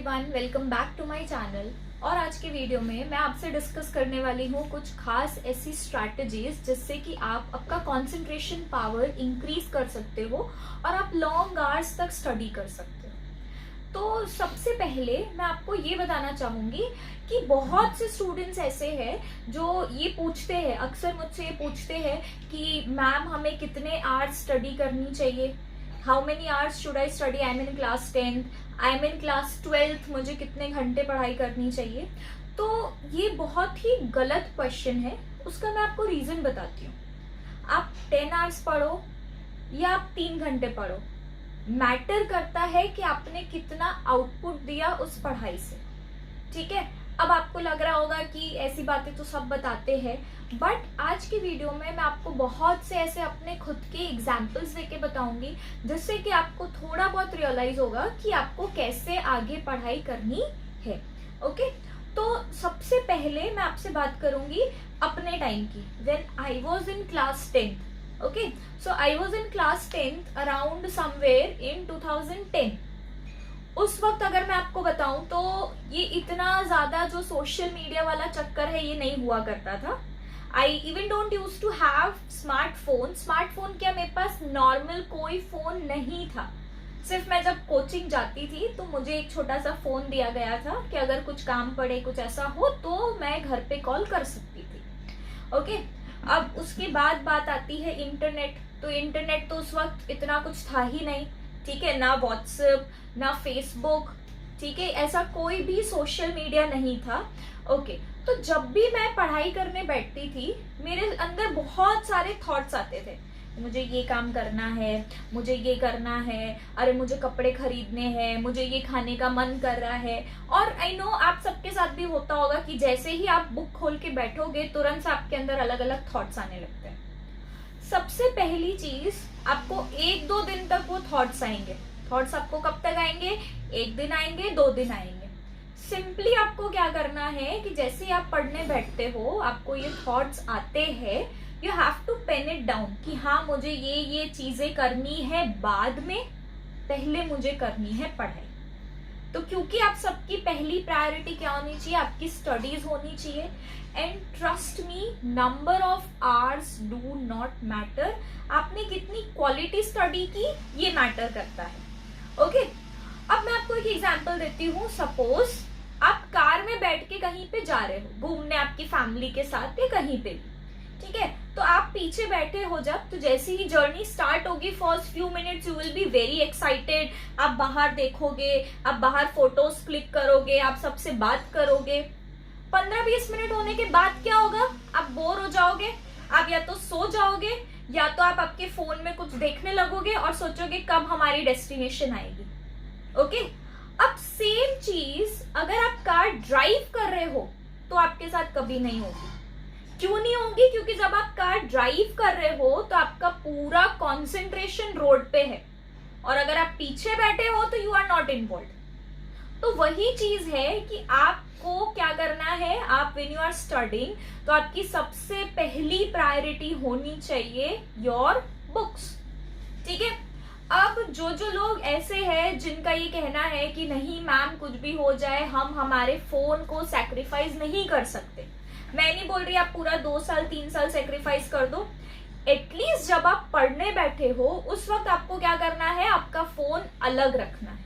Everyone, welcome back to my channel. और आज के वीडियो में मैं आपसे डिस्कस करने वाली हूँ कुछ खास ऐसी स्ट्रैटेजीज जिससे कि आप आपका कंसंट्रेशन पावर इंक्रीज कर सकते हो और आप लॉन्ग आवर्स तक स्टडी कर सकते हो। तो सबसे पहले मैं आपको ये बताना चाहूँगी कि बहुत से स्टूडेंट्स ऐसे हैं जो ये पूछते हैं, अक्सर मुझसे ये पूछते हैं कि मैम हमें कितने आवर्स स्टडी करनी चाहिए, how many hours should I study, I am in class 10th, I am in class 12th, मुझे कितने घंटे पढ़ाई करनी चाहिए। तो ये बहुत ही गलत क्वेश्चन है। उसका मैं आपको रीजन बताती हूँ। आप 10 आवर्स पढ़ो या आप 3 घंटे पढ़ो, मैटर करता है कि आपने कितना आउटपुट दिया उस पढ़ाई से। ठीक है, अब आपको लग रहा होगा कि ऐसी बातें तो सब बताते हैं, बट आज की वीडियो में मैं आपको बहुत से ऐसे अपने खुद के एग्जाम्पल्स देके बताऊंगी जिससे कि आपको थोड़ा बहुत रियलाइज होगा कि आपको कैसे आगे पढ़ाई करनी है। ओके, तो सबसे पहले मैं आपसे बात करूंगी अपने टाइम की, when I was in class 10th। Okay, so I was in class 10th around somewhere in 2010। उस वक्त अगर मैं आपको बताऊं तो ये इतना ज्यादा जो सोशल मीडिया वाला चक्कर है ये नहीं हुआ करता था। I even don't use to have smartphone क्या, मेरे पास नॉर्मल कोई फोन नहीं था। सिर्फ मैं जब कोचिंग जाती थी तो मुझे एक छोटा सा फोन दिया गया था कि अगर कुछ काम पड़े, कुछ ऐसा हो तो मैं घर पे कॉल कर सकती थी। ओके, अब उसके बाद बात आती है इंटरनेट। तो इंटरनेट तो उस वक्त इतना कुछ था ही नहीं। ठीक है, ना व्हाट्सएप, ना फेसबुक, ठीक है, ऐसा कोई भी सोशल मीडिया नहीं था। ओके, तो जब भी मैं पढ़ाई करने बैठती थी मेरे अंदर बहुत सारे थॉट्स आते थे। मुझे ये काम करना है, मुझे ये करना है, अरे मुझे कपड़े खरीदने हैं, मुझे ये खाने का मन कर रहा है। और आई नो आप सबके साथ भी होता होगा कि जैसे ही आप बुक खोल के बैठोगे तुरंत से आपके अंदर अलग अलग थॉट्स आने लगते हैं। सबसे पहली चीज, आपको 1-2 दिन तक वो थॉट्स आएंगे। थॉट्स आपको कब तक आएंगे? 1 दिन आएंगे, 2 दिन आएंगे। सिंपली आपको क्या करना है कि जैसे ही आप पढ़ने बैठते हो आपको ये थॉट्स आते हैं, you have to pen it down कि हाँ मुझे ये चीजें करनी है बाद में, पहले मुझे करनी है पढ़ाई। तो क्योंकि आप सबकी पहली प्रायोरिटी क्या होनी चाहिए? आपकी स्टडीज होनी चाहिए। And trust me, number of hours do not matter. आपने कितनी क्वालिटी स्टडी की ये मैटर करता है। ओके, अब मैं आपको एक एग्जांपल देती हूँ। सपोज आप कार में बैठ के कहीं पे जा रहे हो घूमने आपकी फैमिली के साथ या कहीं पे भी, ठीक है, तो आप पीछे बैठे हो जब, तो जैसे ही जर्नी स्टार्ट होगी first few minutes you will be very excited. आप बाहर देखोगे, आप बाहर फोटोज क्लिक करोगे, आप सबसे बात करोगे। 15-20 मिनट होने के बाद क्या होगा? आप बोर हो जाओगे, आप या तो सो जाओगे या तो आप आपके फोन में कुछ देखने लगोगे और सोचोगे कब हमारी डेस्टिनेशन आएगी। ओके, अब सेम चीज अगर आप कार ड्राइव कर रहे हो तो आपके साथ कभी नहीं होगी। क्यों नहीं होगी? क्योंकि जब आप कार ड्राइव कर रहे हो तो आपका पूरा कंसंट्रेशन रोड पे है, और अगर आप पीछे बैठे हो तो यू आर नॉट इन्वॉल्व। तो वही चीज है कि आपको क्या करना है। आप व्हेन यू आर स्टडिंग तो आपकी सबसे पहली प्रायोरिटी होनी चाहिए योर बुक्स। ठीक है, अब जो लोग ऐसे हैं जिनका ये कहना है कि नहीं मैम कुछ भी हो जाए हम हमारे फोन को सैक्रिफाइस नहीं कर सकते, मैं नहीं बोल रही आप पूरा 2 साल 3 साल सेक्रीफाइस कर दो। एटलीस्ट जब आप पढ़ने बैठे हो उस वक्त आपको क्या करना है? आपका फोन अलग रखना है।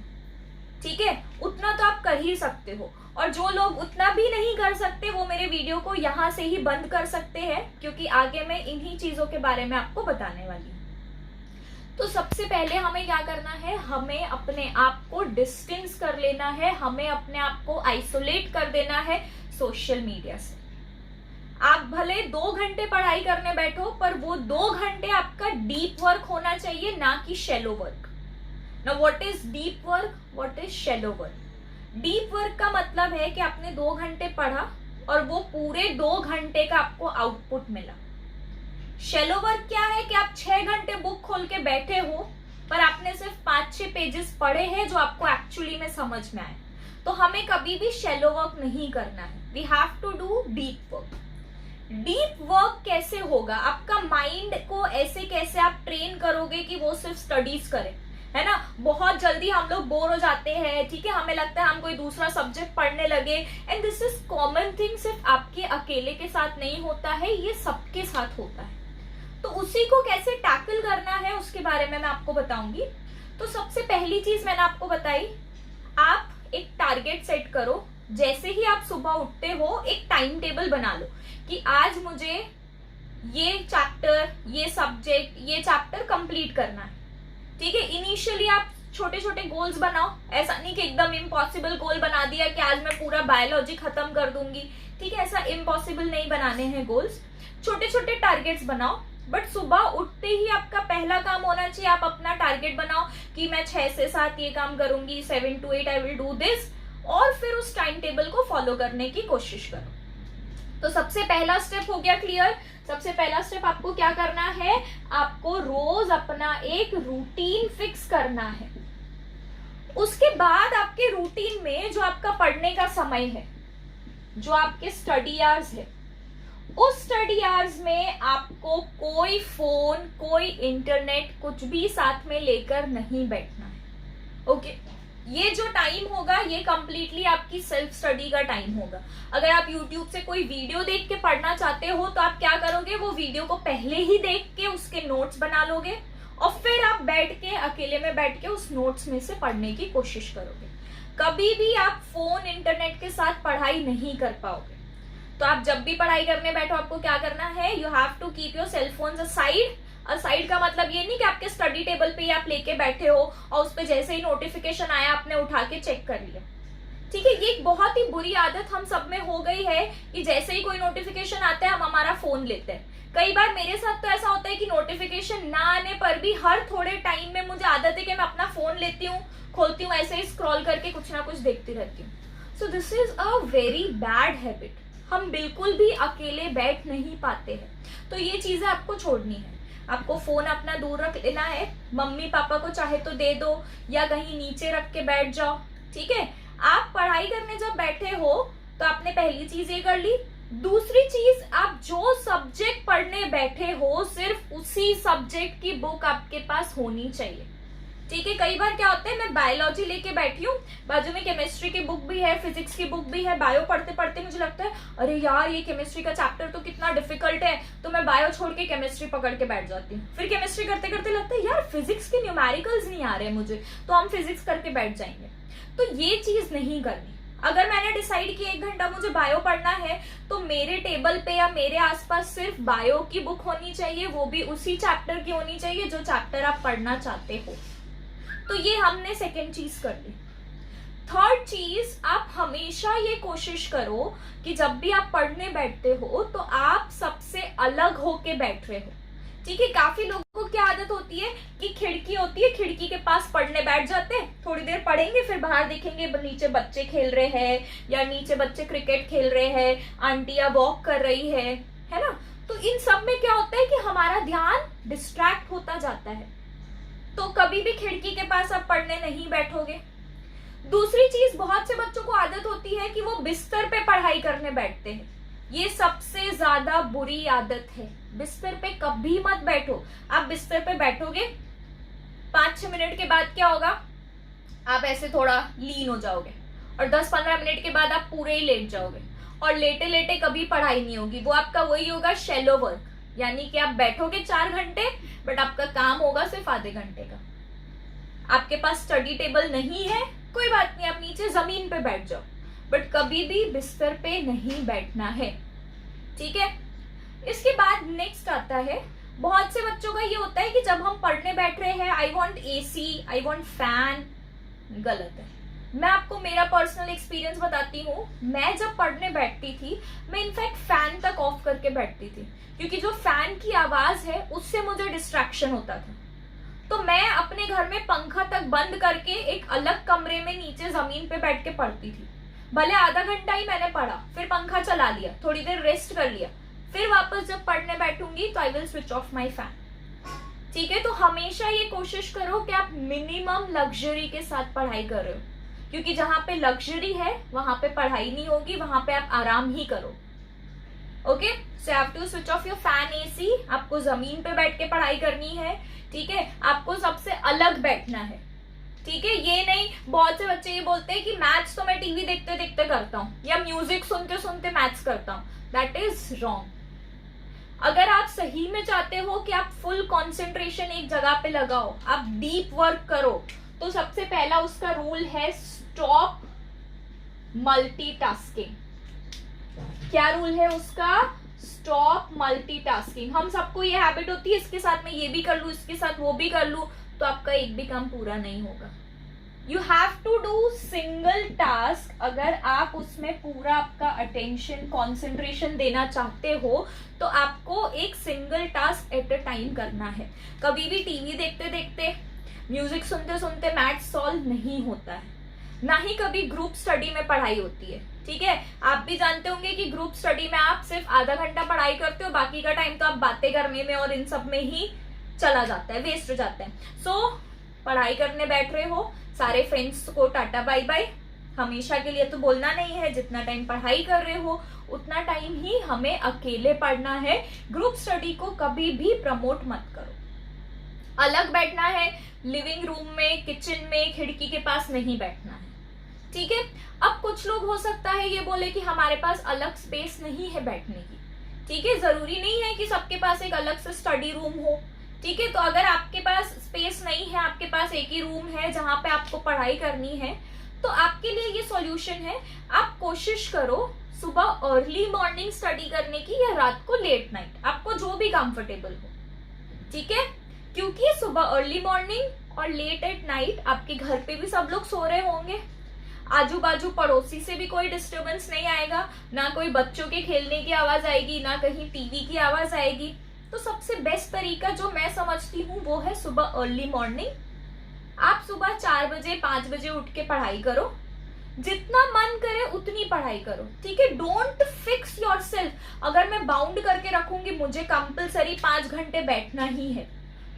ठीक है, उतना तो आप कर ही सकते हो। और जो लोग उतना भी नहीं कर सकते वो मेरे वीडियो को यहाँ से ही बंद कर सकते हैं, क्योंकि आगे मैं इन्हीं चीजों के बारे में आपको बताने वाली हूँ। तो सबसे पहले हमें क्या करना है? हमें अपने आप को डिस्टेंस कर लेना है, हमें अपने आप को आइसोलेट कर देना है सोशल मीडिया से। आप भले 2 घंटे पढ़ाई करने बैठो पर वो 2 घंटे आपका डीप वर्क होना चाहिए, ना कि shallow work. Now what is deep work, what is shallow work? Deep work का मतलब है कि आपने 2 घंटे पढ़ा और वो पूरे 2 घंटे का आपको आउटपुट मिला। शैलो वर्क क्या है कि आप 6 घंटे बुक खोल के बैठे हो पर आपने सिर्फ 5-6 पेजेस पढ़े हैं जो आपको एक्चुअली में समझ में आए। तो हमें कभी भी शैलो वर्क नहीं करना है, we have to do deep work. Deep work कैसे होगा? आपका माइंड को ऐसे कैसे आप ट्रेन करोगे कि वो सिर्फ स्टडीज करे? है ना। बहुत जल्दी हम लोग बोर हो जाते हैं, ठीक है, हमें लगता है हम कोई दूसरा सब्जेक्ट पढ़ने लगे, and this is common thing. सिर्फ आपके अकेले के साथ नहीं होता है, ये सबके साथ होता है। तो उसी को कैसे टैकल करना है उसके बारे में मैं आपको बताऊंगी। तो सबसे पहली चीज मैंने आपको बताई, आप एक टारगेट सेट करो। जैसे ही आप सुबह उठते हो एक टाइम टेबल बना लो कि आज मुझे ये चैप्टर, ये सब्जेक्ट, ये चैप्टर कंप्लीट करना है, ठीक है। इनिशियली आप छोटे छोटे गोल्स बनाओ, ऐसा नहीं कि एकदम इम्पॉसिबल गोल बना दिया कि आज मैं पूरा बायोलॉजी खत्म कर दूंगी, ठीक है, ऐसा इम्पॉसिबल नहीं बनाने हैं गोल्स। छोटे छोटे टारगेट्स बनाओ, बट सुबह उठते ही आपका पहला काम होना चाहिए, आप अपना टारगेट बनाओ कि मैं 6 से 7 ये काम करूंगी, 7 to 8 I will do this, और फिर उस टाइम टेबल को फॉलो करने की कोशिश करो। तो सबसे पहला स्टेप हो गया क्लियर। सबसे पहला स्टेप आपको क्या करना है, आपको रोज अपना एक रूटीन फिक्स करना है। उसके बाद आपके रूटीन में जो आपका पढ़ने का समय है, जो आपके स्टडी आवर्स है, उस स्टडी आवर्स में आपको कोई फोन, कोई इंटरनेट, कुछ भी साथ में लेकर नहीं बैठना है। ओके, ये जो टाइम होगा ये कंप्लीटली आपकी सेल्फ स्टडी का टाइम होगा। अगर आप YouTube से कोई वीडियो देख के पढ़ना चाहते हो तो आप क्या करोगे, वो वीडियो को पहले ही देख के उसके नोट्स बना लोगे और फिर आप बैठ के अकेले में बैठ के उस नोट्स में से पढ़ने की कोशिश करोगे। कभी भी आप फोन, इंटरनेट के साथ पढ़ाई नहीं कर पाओगे। तो आप जब भी पढ़ाई करने बैठो आपको क्या करना है, you have to keep your cell phones aside. Aside का मतलब ये नहीं कि आपके स्टडी टेबल पे ही आप लेके बैठे हो और उस पे जैसे ही नोटिफिकेशन आया आपने उठा के चेक कर लिया, ठीक है। ये एक बहुत ही बुरी आदत हम सब में हो गई है कि जैसे ही कोई नोटिफिकेशन आता है हम हमारा फोन लेते हैं। कई बार मेरे साथ तो ऐसा होता है कि नोटिफिकेशन ना आने पर भी हर थोड़े टाइम में मुझे आदत है कि मैं अपना फोन लेती हूँ, खोलती हूँ, ऐसे ही स्क्रॉल करके कुछ ना कुछ देखती रहती हूँ। So this is a very bad habit. हम बिल्कुल भी अकेले बैठ नहीं पाते हैं, तो ये चीजें आपको छोड़नी है। आपको फोन अपना दूर रख लेना है, मम्मी पापा को चाहे तो दे दो या कहीं नीचे रख के बैठ जाओ, ठीक है। आप पढ़ाई करने जब बैठे हो तो आपने पहली चीज ये कर ली। दूसरी चीज, आप जो सब्जेक्ट पढ़ने बैठे हो सिर्फ उसी सब्जेक्ट की बुक आपके पास होनी चाहिए, ठीक है। कई बार क्या होता है, मैं बायोलॉजी लेके बैठी हूँ, बाजू में केमिस्ट्री की बुक भी है, फिजिक्स की बुक भी है, बायो पढ़ते पढ़ते मुझे लगता है अरे यार ये केमिस्ट्री का चैप्टर तो कितना डिफिकल्ट है, तो मैं बायो छोड़ के केमिस्ट्री पकड़ के बैठ जाती हूँ। फिर केमिस्ट्री करते करते लगता है यार फिजिक्स के न्यूमेरिकल्स नहीं आ रहे मुझे, तो हम फिजिक्स करके बैठ जाएंगे। तो ये चीज नहीं करनी। अगर मैंने डिसाइड किया 1 घंटा मुझे बायो पढ़ना है तो मेरे टेबल पे या मेरे आसपास सिर्फ बायो की बुक होनी चाहिए, वो भी उसी चैप्टर की होनी चाहिए जो चैप्टर आप पढ़ना चाहते हो। तो ये हमने सेकेंड चीज कर ली। थर्ड चीज, आप हमेशा ये कोशिश करो कि जब भी आप पढ़ने बैठते हो तो आप सबसे अलग होके बैठ रहे हो, ठीक है। काफी लोगों को क्या आदत होती है कि खिड़की होती है, खिड़की के पास पढ़ने बैठ जाते हैं, थोड़ी देर पढ़ेंगे फिर बाहर देखेंगे नीचे बच्चे खेल रहे हैं या नीचे बच्चे क्रिकेट खेल रहे हैं, आंटियां वॉक कर रही है ना। तो इन सब में क्या होता है कि हमारा ध्यान डिस्ट्रैक्ट होता जाता है। तो कभी भी खिड़की के पास आप पढ़ने नहीं बैठोगे। दूसरी चीज, बहुत से बच्चों को आदत होती है कि वो बिस्तर पे पढ़ाई करने बैठते हैं। ये सबसे ज्यादा बुरी आदत है। बिस्तर पे कभी मत बैठो। आप बिस्तर पे बैठोगे 5-6 मिनट के बाद क्या होगा, आप ऐसे थोड़ा लीन हो जाओगे और 10-15 मिनट के बाद आप पूरे ही लेट जाओगे और लेटे लेटे कभी पढ़ाई नहीं होगी। वो आपका वही होगा शैलो वर्क, यानी कि आप बैठोगे 4 घंटे बट आपका काम होगा सिर्फ आधे घंटे का। आपके पास स्टडी टेबल नहीं है, कोई बात नहीं, आप नीचे जमीन पे बैठ जाओ, बट कभी भी बिस्तर पे नहीं बैठना है, ठीक है। इसके बाद नेक्स्ट आता है, बहुत से बच्चों का ये होता है कि जब हम पढ़ने बैठ रहे हैं I want AC, I want fan. गलत है। मैं आपको मेरा पर्सनल एक्सपीरियंस बताती हूँ। मैं जब पढ़ने बैठती थी मैं इनफैक्ट फैन तक ऑफ करके बैठती थी, क्योंकि जो फैन की आवाज है उससे मुझे डिस्ट्रैक्शन होता था। तो मैं अपने घर में पंखा तक बंद करके एक अलग कमरे में नीचे जमीन पे बैठ के पढ़ती थी। भले आधा घंटा ही मैंने पढ़ा, फिर पंखा चला लिया, थोड़ी देर रेस्ट कर लिया, फिर वापस जब पढ़ने बैठूंगी तो I will switch of my fan, ठीक है। तो हमेशा ये कोशिश करो कि आप मिनिमम लग्जरी के साथ पढ़ाई कर रहे हो, क्योंकि जहां पे लग्जरी है वहां पे पढ़ाई नहीं होगी, वहां पे आप आराम ही करो, okay, so have to switch off your fan, AC. आपको जमीन पे बैठ के पढ़ाई करनी है, ठीक है। आपको सबसे अलग बैठना है, ठीक है। ये नहीं, बहुत से बच्चे ये बोलते हैं कि मैथ्स तो मैं टीवी देखते देखते करता हूँ या म्यूजिक सुनते सुनते मैथ्स करता हूँ, दैट इज रॉन्ग। अगर आप सही में चाहते हो कि आप फुल कंसंट्रेशन एक जगह पे लगाओ, आप डीप वर्क करो, तो सबसे पहला उसका रूल है स्टॉप मल्टीटास्किंग। क्या रूल है उसका? Stop multitasking. हम सबको ये हैबिट होती है, इसके साथ में ये भी कर लूं, इसके साथ वो भी कर लूं, तो आपका एक भी काम पूरा नहीं होगा। You have to do single task. अगर आप उसमें पूरा आपका अटेंशन कॉन्सेंट्रेशन देना चाहते हो तो आपको एक single task at a time करना है। कभी भी टीवी देखते देखते, म्यूजिक सुनते सुनते मैथ्स सॉल्व नहीं होता है, ना ही कभी ग्रुप स्टडी में पढ़ाई होती है, ठीक है। आप भी जानते होंगे कि ग्रुप स्टडी में आप सिर्फ आधा घंटा पढ़ाई करते हो, बाकी का टाइम तो आप बातें करने में और इन सब में ही चला जाता है, वेस्ट हो जाता है। सो पढ़ाई करने बैठ रहे हो, सारे फ्रेंड्स को टाटा बाय बाय। हमेशा के लिए तो बोलना नहीं है, जितना टाइम पढ़ाई कर रहे हो उतना टाइम ही हमें अकेले पढ़ना है। ग्रुप स्टडी को कभी भी प्रमोट मत करो। अलग बैठना है, लिविंग रूम में, किचन में, खिड़की के पास नहीं बैठना है, ठीक है। अब कुछ लोग हो सकता है ये बोले कि हमारे पास अलग स्पेस नहीं है बैठने की, ठीक है। जरूरी नहीं है कि सबके पास एक अलग से स्टडी रूम हो, ठीक है। तो अगर आपके पास स्पेस नहीं है, आपके पास एक ही रूम है जहां पे आपको पढ़ाई करनी है, तो आपके लिए ये सॉल्यूशन है। आप कोशिश करो सुबह अर्ली मॉर्निंग स्टडी करने की या रात को लेट नाइट, आपको जो भी कंफर्टेबल हो, ठीक है। क्योंकि सुबह अर्ली मॉर्निंग और लेट एट नाइट आपके घर पे भी सब लोग सो रहे होंगे, आजू बाजू पड़ोसी से भी कोई डिस्टरबेंस नहीं आएगा, ना कोई बच्चों के खेलने की आवाज आएगी, ना कहीं टीवी की आवाज आएगी। तो सबसे बेस्ट तरीका जो मैं समझती हूँ वो है सुबह अर्ली मॉर्निंग। आप सुबह 4 बजे 5 बजे उठ के पढ़ाई करो, जितना मन करे उतनी पढ़ाई करो, ठीक है। Don't fix yourself. अगर मैं बाउंड करके रखूंगी मुझे कंपलसरी 5 घंटे बैठना ही है,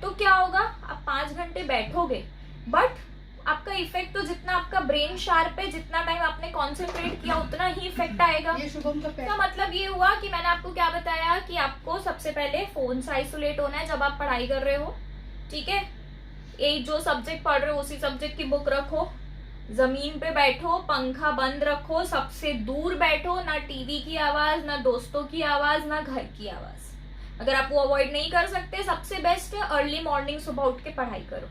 तो क्या होगा? आप 5 घंटे बैठोगे, बट आपका इफेक्ट तो जितना आपका ब्रेन शार्प है, जितना टाइम आपने कॉन्सेंट्रेट किया उतना ही इफेक्ट आएगा। तो मतलब ये हुआ कि मैंने आपको क्या बताया कि आपको सबसे पहले फोन से आइसोलेट होना है जब आप पढ़ाई कर रहे हो, ठीक है। एक जो सब्जेक्ट पढ़ रहे हो उसी सब्जेक्ट की बुक रखो, जमीन पे बैठो, पंखा बंद रखो, सबसे दूर बैठो, ना टीवी की आवाज, ना दोस्तों की आवाज, ना घर की आवाज। अगर आप वो अवॉइड नहीं कर सकते, सबसे बेस्ट है अर्ली मॉर्निंग सुबह उठ के पढ़ाई करो,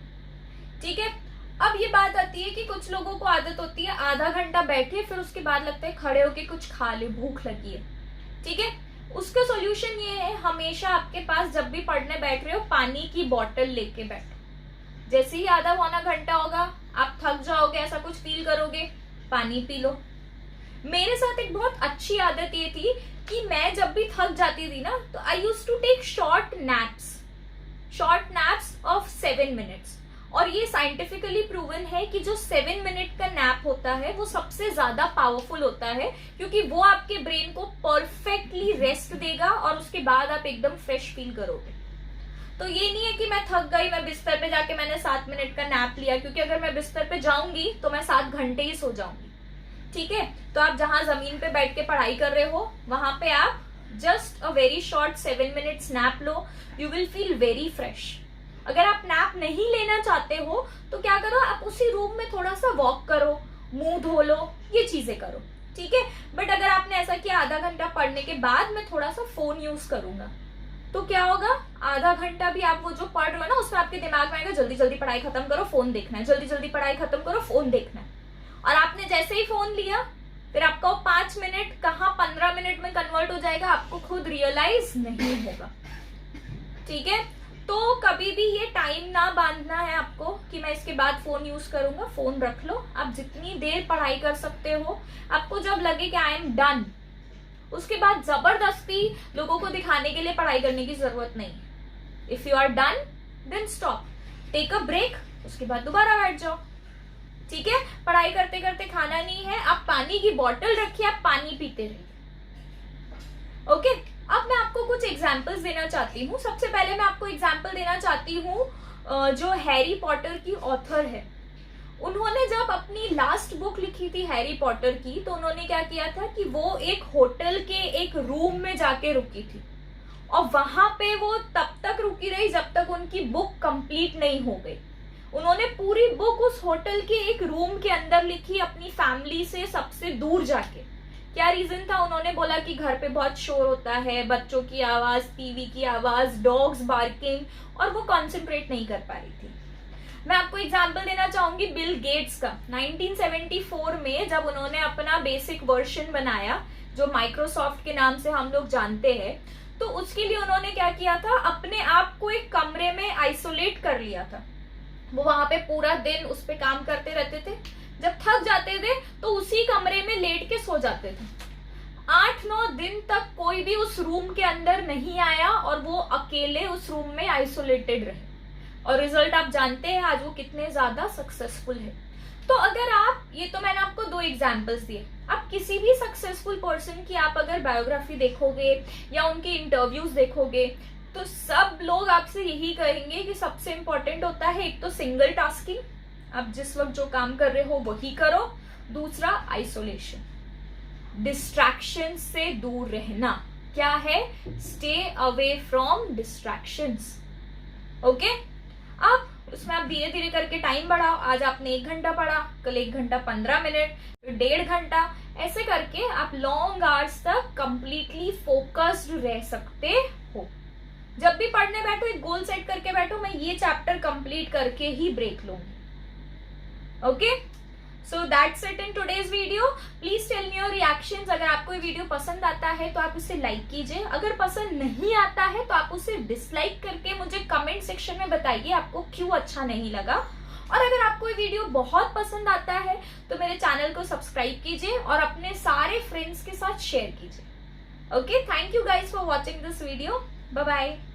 ठीक है। अब ये बात आती है कि कुछ लोगों को आदत होती है आधा घंटा बैठे, फिर उसके बाद लगता है खड़े होके कुछ खा ले, भूख लगी है, ठीक है। उसका सॉल्यूशन ये है, हमेशा आपके पास जब भी पढ़ने बैठ रहे हो पानी की बोतल लेके बैठो। जैसे ही आधा पौना घंटा होगा आप थक जाओगे, ऐसा कुछ फील करोगे, पानी पी लो। मेरे साथ एक बहुत अच्छी आदत ये थी कि मैं जब भी थक जाती थी ना, तो I used to take short naps of 7 minutes. और ये साइंटिफिकली प्रूवन है कि जो 7 मिनट का नैप होता है वो सबसे ज्यादा पावरफुल होता है, क्योंकि वो आपके ब्रेन को परफेक्टली रेस्ट देगा और उसके बाद आप एकदम फ्रेश फील करोगे। तो ये नहीं है कि मैं थक गई, मैं बिस्तर पे जाके मैंने 7 मिनट का नैप लिया, क्योंकि अगर मैं बिस्तर पे जाऊंगी तो मैं 7 घंटे ही सो जाऊंगी, ठीक है। तो आप जहां जमीन पे बैठ के पढ़ाई कर रहे हो वहां पे आप just a very short 7 minutes nap low, you will feel very fresh. अगर आप नैप नहीं लेना चाहते हो तो क्या करो, आप उसी रूम में थोड़ा सा वॉक करो, मुंह धो लो, ये चीजें करो, ठीक है। बट अगर आपने ऐसा किया आधा घंटा पढ़ने के बाद मैं थोड़ा सा फोन यूज करूंगा, तो क्या होगा, आधा घंटा भी आप वो जो पढ़ रहे हो ना उसमें आपके दिमाग में आएगा जल्दी जल्दी पढ़ाई खत्म करो, फोन देखना है, जल्दी जल्दी पढ़ाई खत्म करो, फोन देखना है। और आपने जैसे ही फोन लिया फिर आपका 5 मिनट कहाँ 15 मिनट में कन्वर्ट हो जाएगा, आपको खुद रियलाइज नहीं होगा, ठीक है। तो कभी भी ये टाइम ना बांधना है आपको कि मैं इसके बाद फोन यूज करूंगा, फोन रख लो। आप जितनी देर पढ़ाई कर सकते हो, आपको जब लगे कि आई एम डन, उसके बाद जबरदस्ती लोगों को दिखाने के लिए पढ़ाई करने की जरूरत नहीं है। If you are done then stop, take a break, उसके बाद दोबारा बैठ जाओ, ठीक है। पढ़ाई करते करते खाना नहीं है, आप पानी की बोतल रखिए, आप पानी पीते रहिए, ओके। अब मैं आपको कुछ एग्जाम्पल्स देना चाहती हूँ। सबसे पहले मैं आपको एग्जाम्पल देना चाहती हूँ जो हैरी पॉटर की ऑथर है, उन्होंने जब अपनी लास्ट बुक लिखी थी हैरी पॉटर की, तो उन्होंने क्या किया था कि वो एक होटल के एक रूम में जाके रुकी थी और वहां पे वो तब तक रुकी रही जब तक उनकी बुक कंप्लीट नहीं हो गई। उन्होंने पूरी बुक उस होटल के एक रूम के अंदर लिखी, अपनी फैमिली से सबसे दूर जाके। क्या रीजन था? उन्होंने बोला कि घर पे बहुत शोर होता है, बच्चों की आवाज, टीवी की आवाज, डॉग्स बार्किंग, और वो कॉन्सेंट्रेट नहीं कर पा रही थी। मैं आपको एग्जांपल देना चाहूंगी बिल गेट्स का। 1974 में जब उन्होंने अपना बेसिक वर्जन बनाया, जो माइक्रोसॉफ्ट के नाम से हम लोग जानते हैं, तो उसके लिए उन्होंने क्या किया था, अपने आप को एक कमरे में आइसोलेट कर लिया था। वो वहां पे पूरा दिन उस पे काम करते रहते थे, जब थक जाते थे तो उसी कमरे में लेट के सो जाते थे। 8-9 दिन तक कोई भी उस रूम के अंदर नहीं आया और वो अकेले उस रूम में आइसोलेटेड रहे, और रिजल्ट आप जानते हैं आज वो कितने ज्यादा सक्सेसफुल है। तो अगर आप, ये तो मैंने आपको 2 एग्जांपल्स दिए, आप किसी भी सक्सेसफुल पर्सन की आप अगर बायोग्राफी देखोगे या उनके इंटरव्यूज देखोगे, तो सब लोग आपसे यही कहेंगे कि सबसे इंपॉर्टेंट होता है एक तो सिंगल टास्किंग, आप जिस वक्त जो काम कर रहे हो वही करो, दूसरा आइसोलेशन, डिस्ट्रैक्शन से दूर रहना। क्या है? Stay away from distractions. Okay, अब उसमें आप धीरे धीरे करके टाइम बढ़ाओ। आज आपने 1 घंटा पढ़ा, कल 1 घंटा 15 मिनट, फिर 1.5 घंटा, ऐसे करके आप लॉन्ग आवर्स तक कंप्लीटली फोकस्ड रह सकते हो। जब भी पढ़ने बैठो एक गोल सेट करके बैठो, मैं ये चैप्टर कंप्लीट करके ही ब्रेक लूंगी। Okay, so that's it in today's video. Please tell me your reactions. अगर आपको ये वीडियो पसंद आता है तो आप उसे लाइक कीजिए, अगर पसंद नहीं आता है तो आप उसे डिसलाइक करके मुझे कमेंट सेक्शन में बताइए आपको क्यों अच्छा नहीं लगा। और अगर आपको ये वीडियो बहुत पसंद आता है तो मेरे चैनल को सब्सक्राइब कीजिए और अपने सारे फ्रेंड्स के साथ शेयर कीजिए। Okay, thank you guys for watching this video. Bye bye.